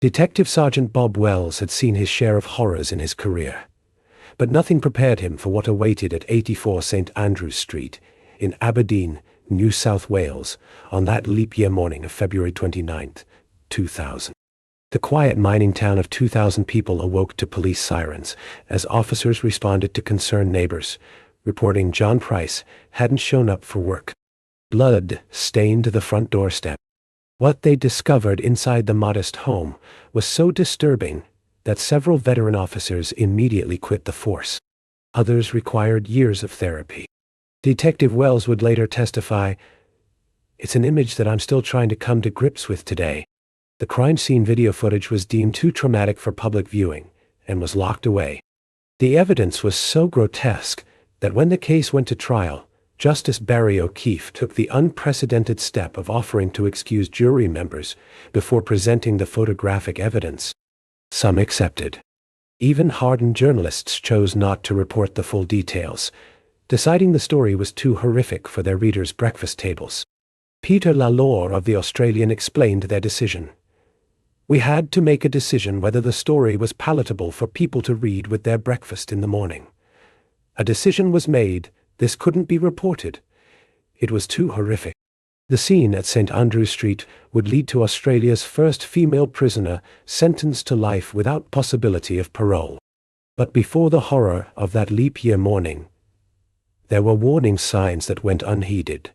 Detective Sergeant Bob Wells had seen his share of horrors in his career, but nothing prepared him for what awaited at 84 St. Andrews Street in Aberdeen, New South Wales, on that leap year morning of February 29, 2000. The quiet mining town of 2,000 people awoke to police sirens as officers responded to concerned neighbors, reporting John Price hadn't shown up for work. Blood stained the front doorstep. What they discovered inside the modest home was so disturbing that several veteran officers immediately quit the force. Others required years of therapy. Detective Wells would later testify, "It's an image that I'm still trying to come to grips with today." The crime scene video footage was deemed too traumatic for public viewing and was locked away. The evidence was so grotesque that when the case went to trial, Justice Barry O'Keefe took the unprecedented step of offering to excuse jury members before presenting the photographic evidence. Some accepted. Even hardened journalists chose not to report the full details, deciding the story was too horrific for their readers' breakfast tables. Peter Lalore of The Australian explained their decision. "We had to make a decision whether the story was palatable for people to read with their breakfast in the morning. A decision was made. This couldn't be reported. It was too horrific." The scene at St. Andrews Street would lead to Australia's first female prisoner sentenced to life without possibility of parole. But before the horror of that leap year morning, there were warning signs that went unheeded,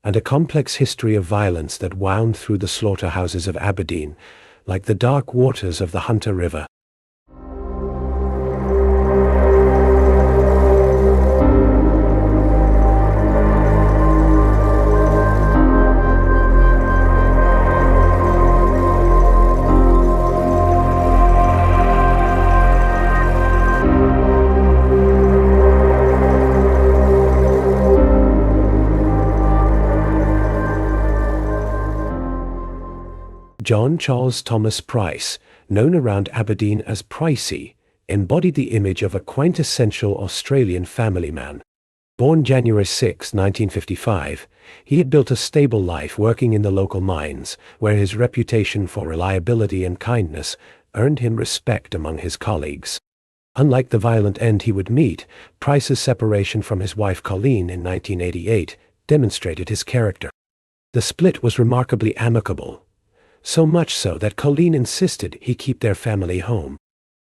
and a complex history of violence that wound through the slaughterhouses of Aberdeen like the dark waters of the Hunter River. John Charles Thomas Price, known around Aberdeen as Pricey, embodied the image of a quintessential Australian family man. Born January 6, 1955, he had built a stable life working in the local mines, where his reputation for reliability and kindness earned him respect among his colleagues. Unlike the violent end he would meet, Price's separation from his wife Colleen in 1988 demonstrated his character. The split was remarkably amicable, so much so that Colleen insisted he keep their family home.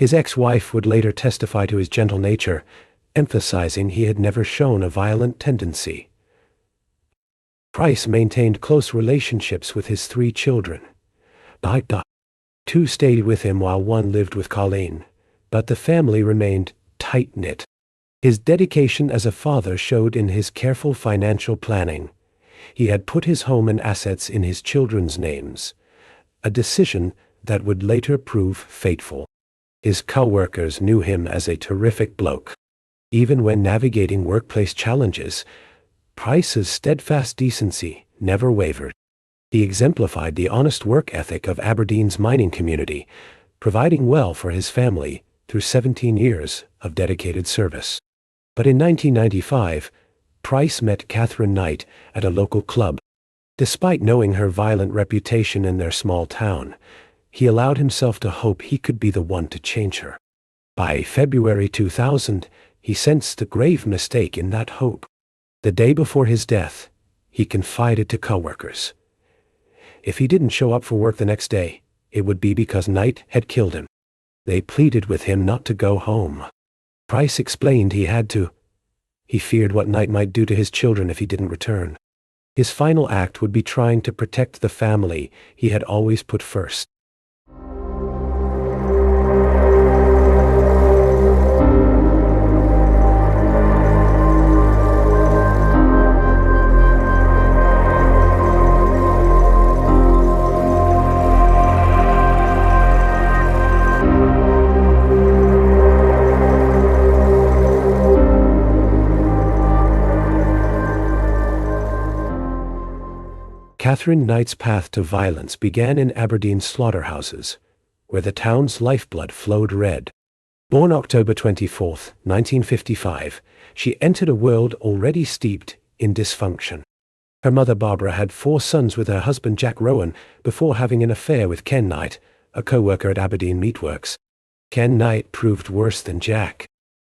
His ex-wife would later testify to his gentle nature, emphasizing he had never shown a violent tendency. Price maintained close relationships with his 3 children. 2 stayed with him while 1 lived with Colleen, but the family remained tight-knit. His dedication as a father showed in his careful financial planning. He had put his home and assets in his children's names, a decision that would later prove fateful. His co-workers knew him as a terrific bloke. Even when navigating workplace challenges, Price's steadfast decency never wavered. He exemplified the honest work ethic of Aberdeen's mining community, providing well for his family through 17 years of dedicated service. But in 1995, Price met Katherine Knight at a local club. Despite knowing her violent reputation in their small town, he allowed himself to hope he could be the one to change her. By February 2000, he sensed a grave mistake in that hope. The day before his death, he confided to coworkers. If he didn't show up for work the next day, it would be because Knight had killed him. They pleaded with him not to go home. Price explained he had to. He feared what Knight might do to his children if he didn't return. His final act would be trying to protect the family he had always put first. Katherine Knight's path to violence began in Aberdeen's slaughterhouses, where the town's lifeblood flowed red. Born October 24, 1955, she entered a world already steeped in dysfunction. Her mother Barbara had 4 sons with her husband Jack Rowan before having an affair with Ken Knight, a co-worker at Aberdeen Meatworks. Ken Knight proved worse than Jack.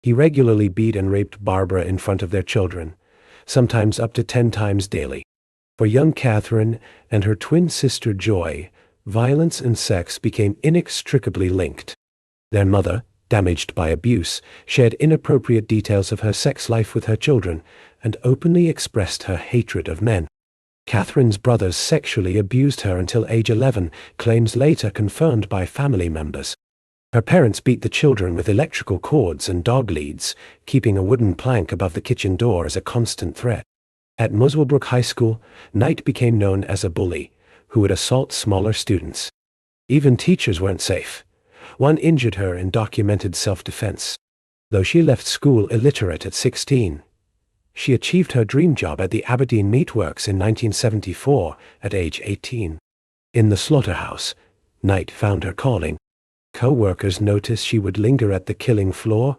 He regularly beat and raped Barbara in front of their children, sometimes up to 10 times daily. For young Katherine and her twin sister Joy, violence and sex became inextricably linked. Their mother, damaged by abuse, shared inappropriate details of her sex life with her children and openly expressed her hatred of men. Katherine's brothers sexually abused her until age 11, claims later confirmed by family members. Her parents beat the children with electrical cords and dog leads, keeping a wooden plank above the kitchen door as a constant threat. At Muswellbrook High School, Knight became known as a bully who would assault smaller students. Even teachers weren't safe. One injured her in documented self-defense. Though she left school illiterate at 16, she achieved her dream job at the Aberdeen Meatworks in 1974 at age 18. In the slaughterhouse, Knight found her calling. Co-workers noticed she would linger at the killing floor,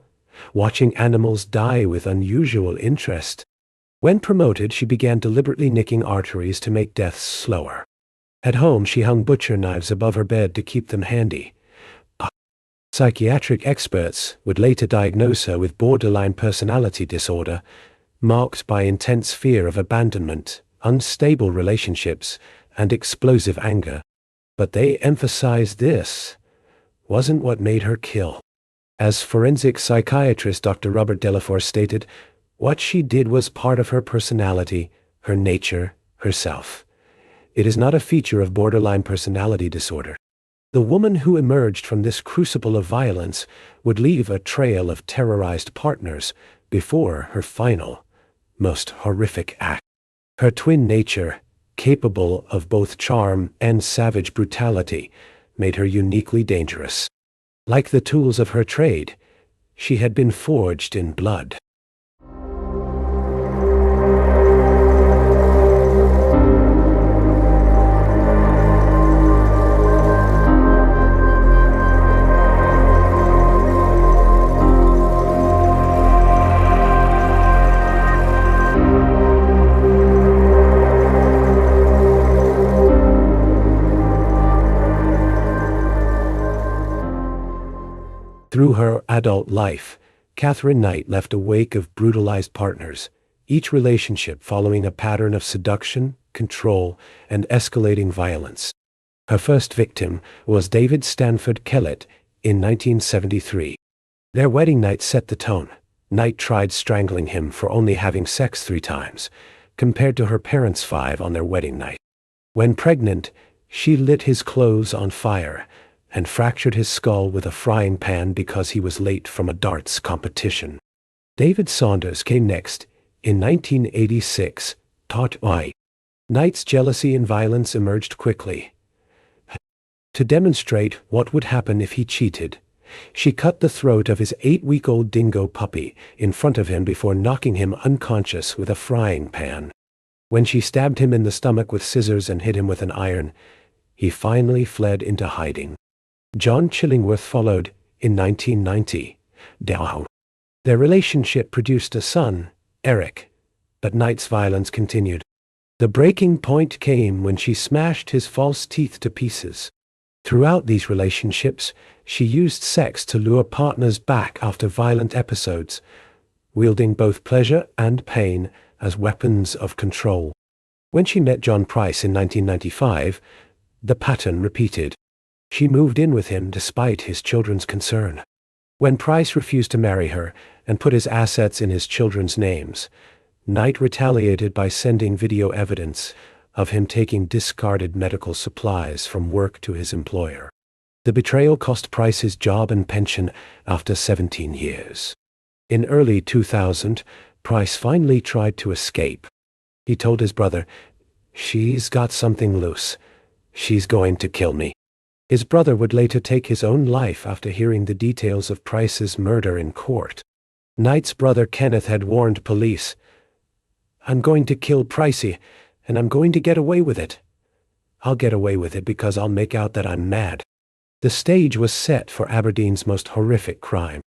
watching animals die with unusual interest. When promoted, she began deliberately nicking arteries to make deaths slower. At home, she hung butcher knives above her bed to keep them handy. Psychiatric experts would later diagnose her with borderline personality disorder, marked by intense fear of abandonment, unstable relationships, and explosive anger. But they emphasized this wasn't what made her kill. As forensic psychiatrist Dr. Robert Delafour stated, what she did was part of her personality, her nature, herself. It is not a feature of borderline personality disorder. The woman who emerged from this crucible of violence would leave a trail of terrorized partners before her final, most horrific act. Her twin nature, capable of both charm and savage brutality, made her uniquely dangerous. Like the tools of her trade, she had been forged in blood. Through her adult life, Katherine Knight left a wake of brutalized partners, each relationship following a pattern of seduction, control, and escalating violence. Her first victim was David Stanford Kellett in 1973. Their wedding night set the tone. Knight tried strangling him for only having sex 3 times, compared to her parents' 5 on their wedding night. When pregnant, she lit his clothes on fire and fractured his skull with a frying pan because he was late from a darts competition. David Saunders came next, in 1986, taught why. Knight's jealousy and violence emerged quickly. To demonstrate what would happen if he cheated, she cut the throat of his 8-week-old dingo puppy in front of him before knocking him unconscious with a frying pan. When she stabbed him in the stomach with scissors and hit him with an iron, he finally fled into hiding. John Chillingworth followed in 1990. Their relationship produced a son, Eric, but Knight's violence continued. The breaking point came when she smashed his false teeth to pieces. Throughout these relationships, she used sex to lure partners back after violent episodes, wielding both pleasure and pain as weapons of control. When she met John Price in 1995, the pattern repeated. She moved in with him despite his children's concern. When Price refused to marry her and put his assets in his children's names, Knight retaliated by sending video evidence of him taking discarded medical supplies from work to his employer. The betrayal cost Price his job and pension after 17 years. In early 2000, Price finally tried to escape. He told his brother, "She's got something loose. She's going to kill me." His brother would later take his own life after hearing the details of Price's murder in court. Knight's brother Kenneth had warned police, "I'm going to kill Pricey, and I'm going to get away with it. I'll get away with it because I'll make out that I'm mad." The stage was set for Aberdeen's most horrific crime.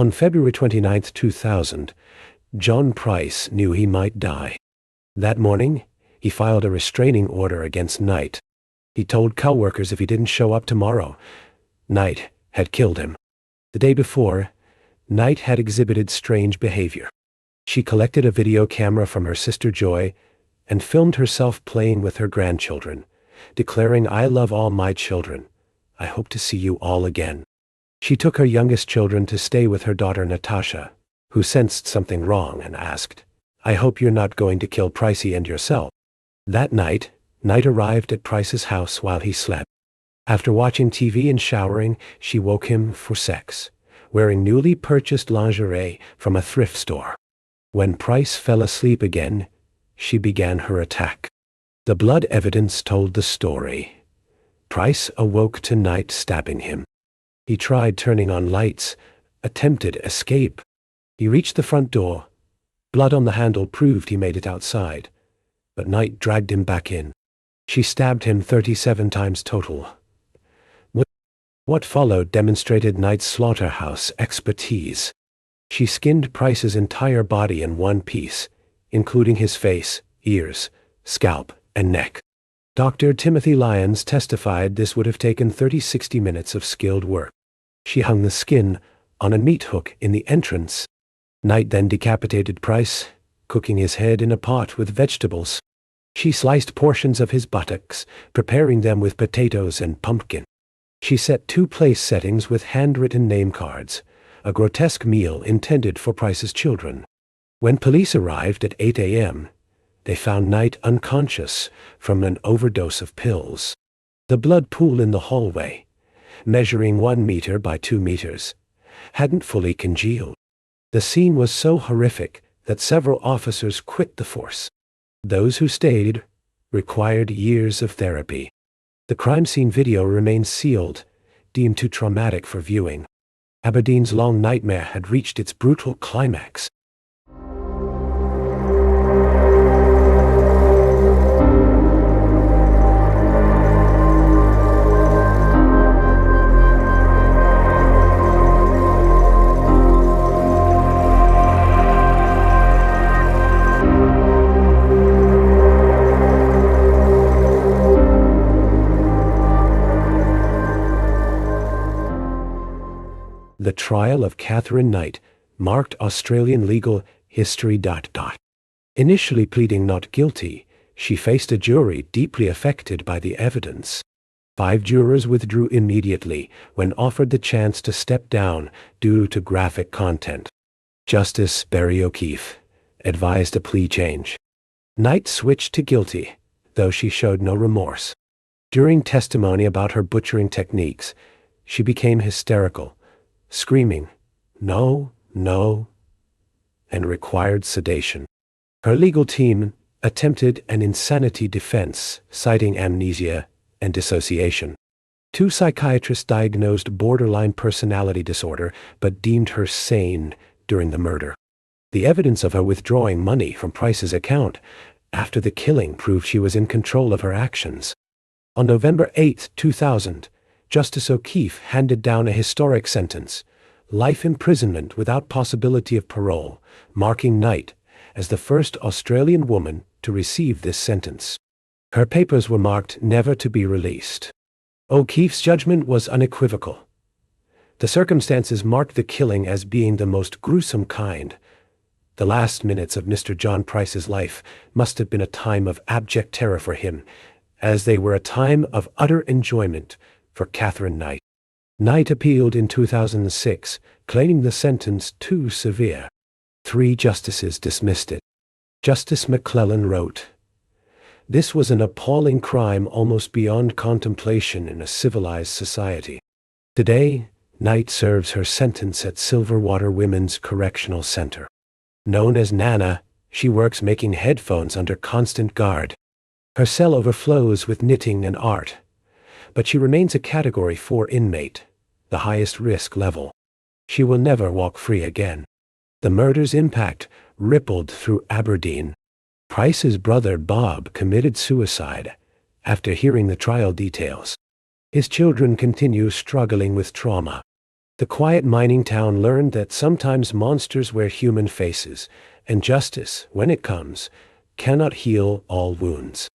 On February 29, 2000, John Price knew he might die. That morning, he filed a restraining order against Knight. He told co-workers if he didn't show up tomorrow, Knight had killed him. The day before, Knight had exhibited strange behavior. She collected a video camera from her sister Joy and filmed herself playing with her grandchildren, declaring, "I love all my children. I hope to see you all again." She took her youngest children to stay with her daughter Natasha, who sensed something wrong and asked, "I hope you're not going to kill Pricey and yourself." That night, Knight arrived at Price's house while he slept. After watching TV and showering, she woke him for sex, wearing newly purchased lingerie from a thrift store. When Price fell asleep again, she began her attack. The blood evidence told the story. Price awoke to Knight stabbing him. He tried turning on lights, attempted escape. He reached the front door. Blood on the handle proved he made it outside, but Knight dragged him back in. She stabbed him 37 times total. What followed demonstrated Knight's slaughterhouse expertise. She skinned Price's entire body in one piece, including his face, ears, scalp, and neck. Dr. Timothy Lyons testified this would have taken 30-60 minutes of skilled work. She hung the skin on a meat hook in the entrance. Knight then decapitated Price, cooking his head in a pot with vegetables. She sliced portions of his buttocks, preparing them with potatoes and pumpkin. She set 2 place settings with handwritten name cards, a grotesque meal intended for Price's children. When police arrived at 8 a.m., they found Knight unconscious from an overdose of pills. The blood pool in the hallway, measuring 1 meter by 2 meters, hadn't fully congealed. The scene was so horrific that several officers quit the force. Those who stayed required years of therapy. The crime scene video remains sealed, deemed too traumatic for viewing. Aberdeen's long nightmare had reached its brutal climax. The trial of Katherine Knight marked Australian legal history. Initially pleading not guilty, she faced a jury deeply affected by the evidence. 5 jurors withdrew immediately when offered the chance to step down due to graphic content. Justice Barry O'Keefe advised a plea change. Knight switched to guilty, though she showed no remorse. During testimony about her butchering techniques, she became hysterical, screaming, "No, no," and required sedation. Her legal team attempted an insanity defense, citing amnesia and dissociation. 2 psychiatrists diagnosed borderline personality disorder but deemed her sane during the murder. The evidence of her withdrawing money from Price's account after the killing proved she was in control of her actions. On November 8, 2000, Justice O'Keefe handed down a historic sentence, life imprisonment without possibility of parole, marking Knight as the first Australian woman to receive this sentence. Her papers were marked never to be released. O'Keefe's judgment was unequivocal. The circumstances marked the killing as being the most gruesome kind. The last minutes of Mr. John Price's life must have been a time of abject terror for him, as they were a time of utter enjoyment for Katherine Knight. Knight appealed in 2006, claiming the sentence too severe. 3 justices dismissed it. Justice McClellan wrote, "This was an appalling crime almost beyond contemplation in a civilized society." Today, Knight serves her sentence at Silverwater Women's Correctional Center. Known as Nana, she works making headphones under constant guard. Her cell overflows with knitting and art, but she remains a Category 4 inmate, the highest risk level. She will never walk free again. The murder's impact rippled through Aberdeen. Price's brother Bob committed suicide after hearing the trial details. His children continue struggling with trauma. The quiet mining town learned that sometimes monsters wear human faces, and justice, when it comes, cannot heal all wounds.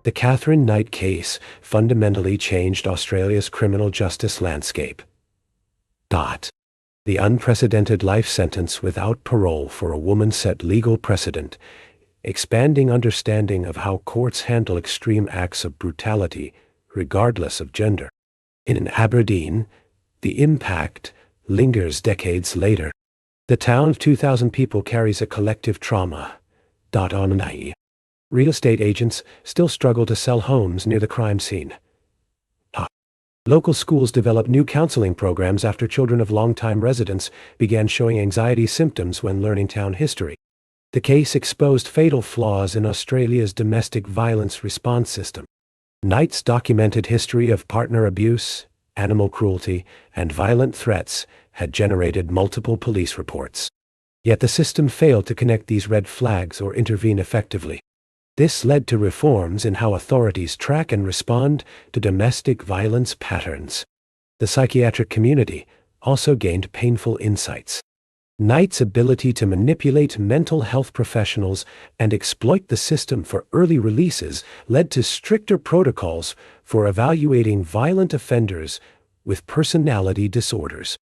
The Katherine Knight case fundamentally changed Australia's criminal justice landscape. The unprecedented life sentence without parole for a woman set legal precedent, expanding understanding of how courts handle extreme acts of brutality, regardless of gender. In Aberdeen, the impact lingers decades later. The town of 2,000 people carries a collective trauma. Real estate agents still struggle to sell homes near the crime scene. Local schools develop new counseling programs after children of longtime residents began showing anxiety symptoms when learning town history. The case exposed fatal flaws in Australia's domestic violence response system. Knight's documented history of partner abuse, animal cruelty, and violent threats had generated multiple police reports. Yet the system failed to connect these red flags or intervene effectively. This led to reforms in how authorities track and respond to domestic violence patterns. The psychiatric community also gained painful insights. Knight's ability to manipulate mental health professionals and exploit the system for early releases led to stricter protocols for evaluating violent offenders with personality disorders.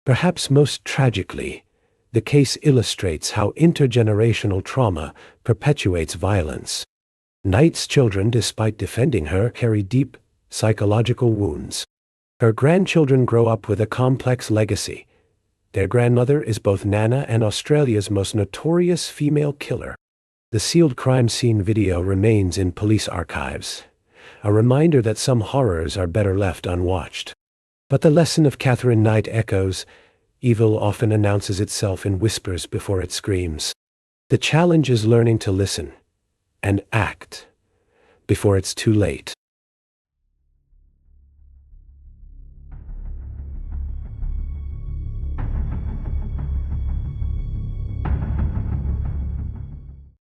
Perhaps most tragically, the case illustrates how intergenerational trauma perpetuates violence. Knight's children, despite defending her, carry deep psychological wounds. Her grandchildren grow up with a complex legacy. Their grandmother is both Nana and Australia's most notorious female killer. The sealed crime scene video remains in police archives, a reminder that some horrors are better left unwatched. But the lesson of Katherine Knight echoes. Evil often announces itself in whispers before it screams. The challenge is learning to listen and act before it's too late.